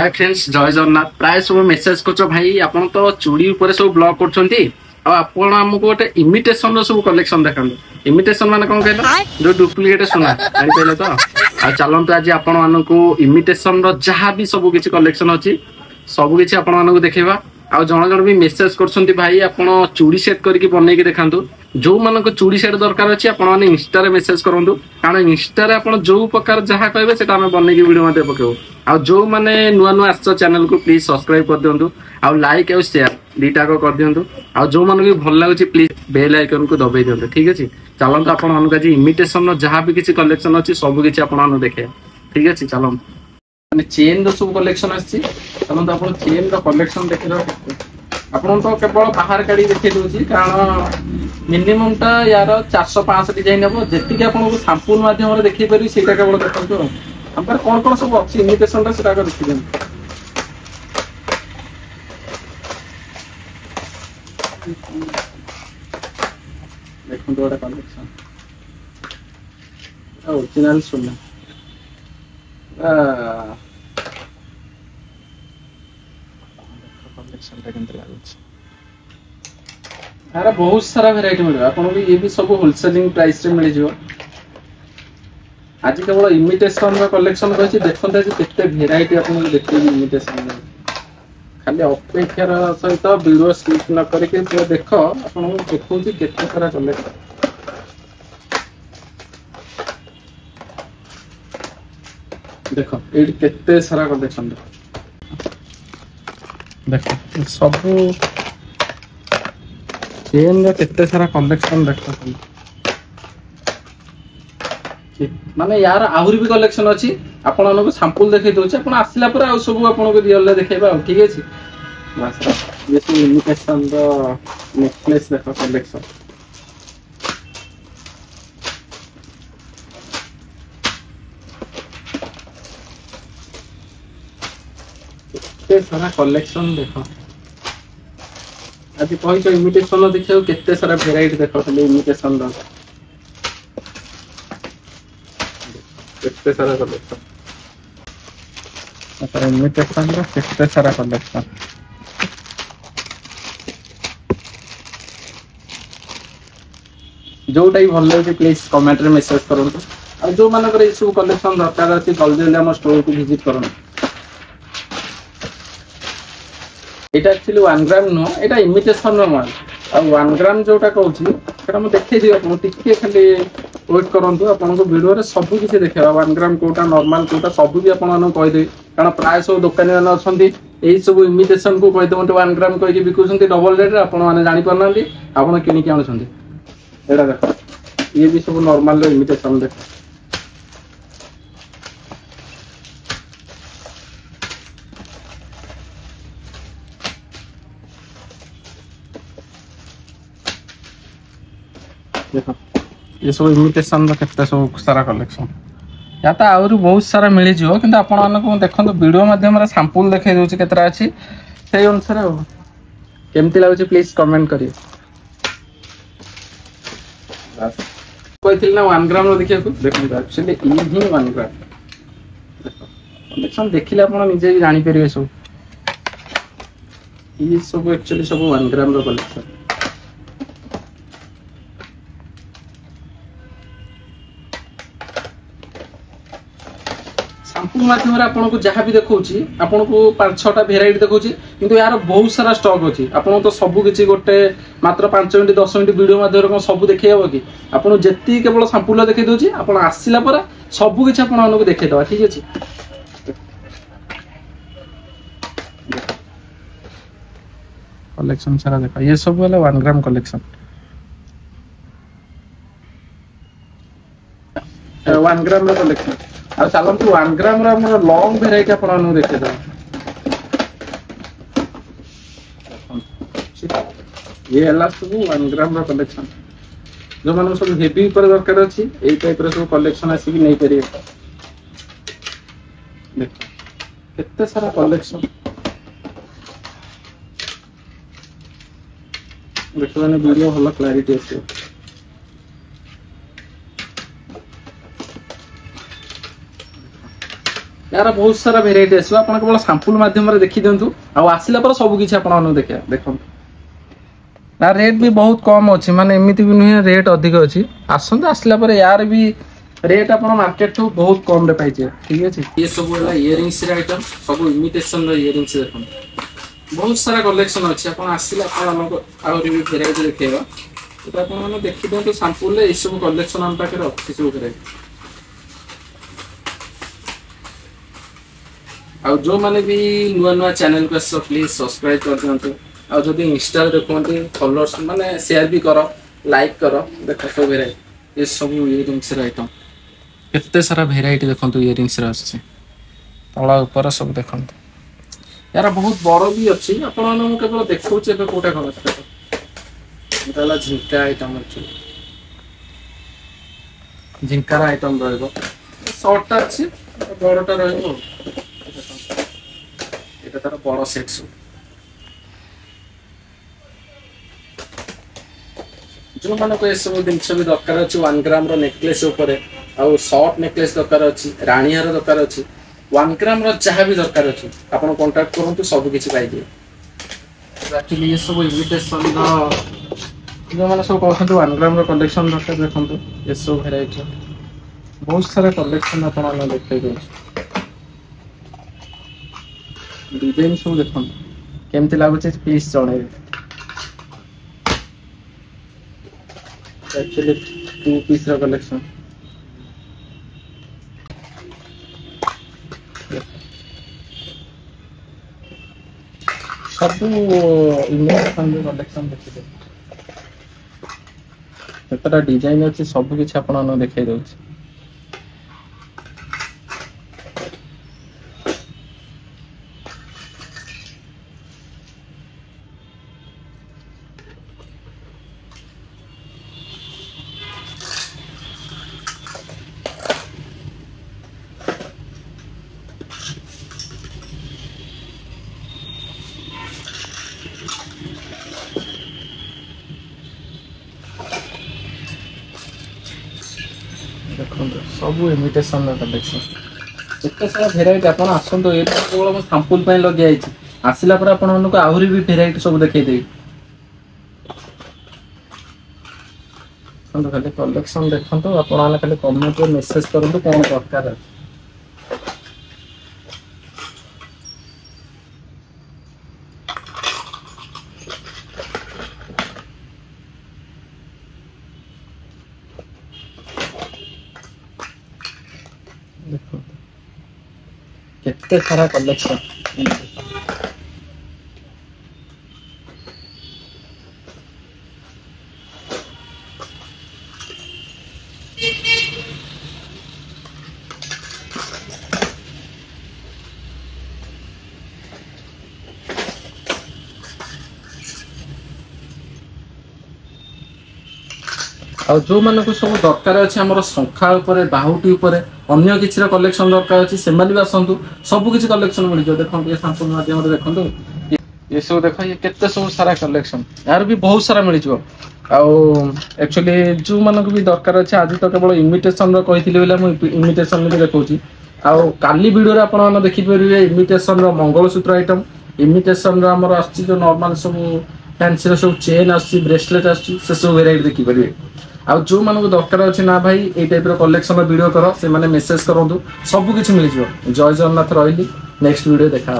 Hi friends जय जगन्नाथ प्राय सब मेसेज कर भाई आपन तो चूड़ी ऊपर सब ब्लॉग करछंती आपण हमको गोटे इमिटेशन रो सब कलेक्शन देखंदो इमिटेशन माने कोन कहलो जो डुप्लीकेट सुना जानि पहले तो आ चलंतु आज आपण मानकू इमिटेशन रो जहां भी सब किछि कलेक्शन अछि सब किछि आपण मानकू देखैबा आ जण जण भी मेसेज करछंती भाई आपण चूड़ी सेट करके बनै के देखांतु जो मानक चूड़ी सेट दरकार अछि आपण माने इंस्टा रे मेसेज करंतु कारण इंस्टा रे आपण जो प्रकार जहां कहबे सेटा हम बनै के वीडियो मध्ये पकेबो आ जो माने नुआ नुआ आछो चैनल को प्लीज सब्सक्राइब कर दियंतु आ लाइक और शेयर दीटा को कर दियंतु आ जो मानक भी भल लागुची प्लीज बेल आइकन को दबाई दियंतु ठीक अछि चलंतु आपण मानक आज इमिटेशन रो जहां भी किछि कलेक्शन अछि सब किछि आपण माने देखे ठीक अछि चलंतु माने चेन रो सब कलेक्शन अछि चलंतु आपण चेन रो कलेक्शन देखिरो आपण तो केवल बाहर काढी देखै दोछि कारण मिनिमम टा यार 400-500 डिजाइन हबो जेति के आपण को सैंपल माध्यम रे देखै परि सेटा केवल देखंतु हमर कोन कोन सब अछि इमिटेशन रा सेटा को देखि देन देखो दोडा कलेक्शन ओरिजिनल सुना कलेक्शन ता केंत लागछ यार बहुत सारा वेराइटी मिल आपन भी ये भी सब होलसेलिंग प्राइस रे मिल जिवो आज केवल इमिटेशन रो कलेक्शन कहछि देखंत जे केते वेराइटी आपन देखि इमिटेशन खाली अपेक्षार सहित वीडियो स्किप न करके पूरा देख आपन देखौ जे केते सारा कलेक्शन देखो एडी केते सारा कलेक्शन देखो सब चेन रे केते सारा कलेक्शन देखो माने यार आहुरी भी कलेक्शन अछि आपण मानको सैंपल देखै दोछ आपण आसिला पर आ सब आपण को रियल ले देखैबा ठीक अछि बस ये सब इमिटेशन रो नेकलेस देखो कलेक्शन केते सारा कलेक्शन देखो आज कहि छ इमिटेशन देखियो केते सारा वेराइटी देखो खाली इमिटेशन रो केते सारा कलेक्शन अच्छा इमिटेशन रो केते सारा कलेक्शन जोटा ही भल लागे प्लीज कमेंट रे मेसेज करंतु आ जो मानकर ए सब कलेक्शन दरकार अछि जल्दी जल्दी हम स्टोर को विजिट करंतु एटा एक्चुअली 1 ग्राम नो एटा इमिटेशन रो माल आ 1 ग्राम जोटा कहउछि सेटा हम देखै दियो आपण टिके खाली वेट करंतु आपण को वीडियो रे सब किछि देखेबा 1 ग्राम कोटा नॉर्मल कोटा सब भी आपण माने कहि दे कारण प्राय सब दुकानी माने अछंती एई सब इमिटेशन को कहि दे 1 ग्राम कहि के बिकुछंती डबल रेट रे आपण माने जानि परनांती आपण किनि के आनुछंती एटा देखो ये भी सब नॉर्मल रे इमिटेशन देखो देखो ये सब इमिटेशन रो केते सब सारा कलेक्शन या त आउर बहुत सारा मिली जिवो किंतु आपण मानको देखंतो वीडियो माध्यम रे सैंपल देखै दोछि केतरा अछि सेही अनुसार केमति लागुछि प्लीज कमेंट करियो बस कहथिल ना 1 ग्राम रो देखिया को देखो एक्चुअली ई ही 1 ग्राम देखो कलेक्शन देखिले आपण निजे जानि परिबे सब ई सब एक्चुअली सब 1 ग्राम रो कलेक्शन सैंपल माध्यम रे आपन को जहां भी देखौछि आपन को 5-6टा वेराइटी देखौछि किंतु यार बहुत सारा स्टॉक अछि आपन तो सब किछि गोटे मात्र 5 मिनिट 10 मिनिट वीडियो माध्यम रे सब देखै हबो कि आपन जेति केवल सैंपल देखै दोछि आपन आसिला पर सब किछि आपन को देखै दवा ठीक अछि कलेक्शन सारा देखो ये सब वाला 1 ग्राम कलेक्शन 1 ग्राम रो कलेक्शन आ चलन तो 1 ग्राम रा हमर लॉन्ग वेराइटी आपण देखे दो ये हला सब 1 ग्राम रा कलेक्शन जो मानो सब हेवी पर दरकार अछि एई टाइप रो सब कलेक्शन आसी नै परिए देखो केते सारा कलेक्शन देखो ने वीडियो हला क्लैरिटी आसी यार बहुत सारा भेराइटी आसो आप केवल सैंपल माध्यम देखी दिंतु आसला पर सब किसी आप देखो यार रेट भी बहुत कम अच्छी माने एमती भी नुहे रेट अधिक अच्छी आसत आसला पर यार भी रेट आप मार्केट ठू बहुत कम रे पाइजे ठीक है ये सब इयरिंग्स आइटम सब इमिटेशन इयरिंग्स देखो बहुत सारा कलेक्शन अच्छी आप आसला आहरी भी भेराइटी देखा आप देखी दिखाँ सैंपल ये सब कलेक्शन आम पाखे अच्छी सब भेराइटी आ जो मैंने भी नुआ नुआ चैनल को आस प्लीज सब्सक्राइब कर दिखाँ आदि इंस्टा देखते फॉलोअर्स माने शेयर भी कर लाइक कर देख सब भेराइटी ये सब इयरिंग्स आइटम केते सारा भेराइटी देखो इयरिंग्स तला ऊपर सब देखो यार बहुत बड़ भी अच्छी आपन केवल देखा कौटा कलर झिंका आइटम अच्छी झिंकार आइटम सर्टा अच्छी बड़टा रहा तार बड़ सेट सब जो मान को सब जिन भी दरकार अच्छे 1 ग्राम नेकलेस आउ शॉर्ट नेकलेस दरकार अच्छी राणीहार दरकार अच्छी 1 ग्राम जहाँ भी दरकार अच्छी आप कांटेक्ट करूँ सब किसी पाइबे एक्चुअली ये सब इमिटेशन जो मैंने सब कहते 1 ग्राम कलेक्शन दरकार देखो ये सब भेराइटी बहुत सारा कलेक्शन आप देखते डिजाइन सब देखो केमती लगुच प्लीज जन एक्चुअली 2 पीस कलेक्शन सब कलेक्शन देखिए केतटा डिजाइन अच्छी सब किसी आप देखा दूसरी देखो सब इमिटेशन कलेक्शन एत सारा भेराइटी आप आसतु ये केवल सैंपल लगे आसला पर आपको आहरी भी भेराइटी सब देखदेवी खाली कलेक्शन देखो आप खाली कमेंट में मेसेज करूँ कौन दरकार देखो केते सारा कलेक्शन आ जो मानक सब दरकार अच्छे आम शंखा बाहुटी अन्य किसी कलेक्शन दरकार अच्छी से भी आसतु सब किसी कलेक्शन मिल जाए देखो ये सैंपल माध्यम देखो ये सब देख ये केते सब सारा कलेक्शन यार भी बहुत सारा मिल एक्चुअली जो मानक भी दरकार अच्छे आज तो केवल इमिटेशन कही इमिटेशन भी देखा काली वीडियो आप देखिपारे इमिटेशन मंगलसूत्र आइटम इमिटेशन आमर आस नॉर्मल सब फैंसी सब चेन आस ब्रेसलेट आस सब वेराइटी देखिपारे आ जो मानक दरकार अच्छे ना भाई ये टाइप कलेक्शन वीडियो कर से मैंने मेसेज करूँ सब किसी मिल जय जगन्नाथ रही नेक्स्ट वीडियो देखा।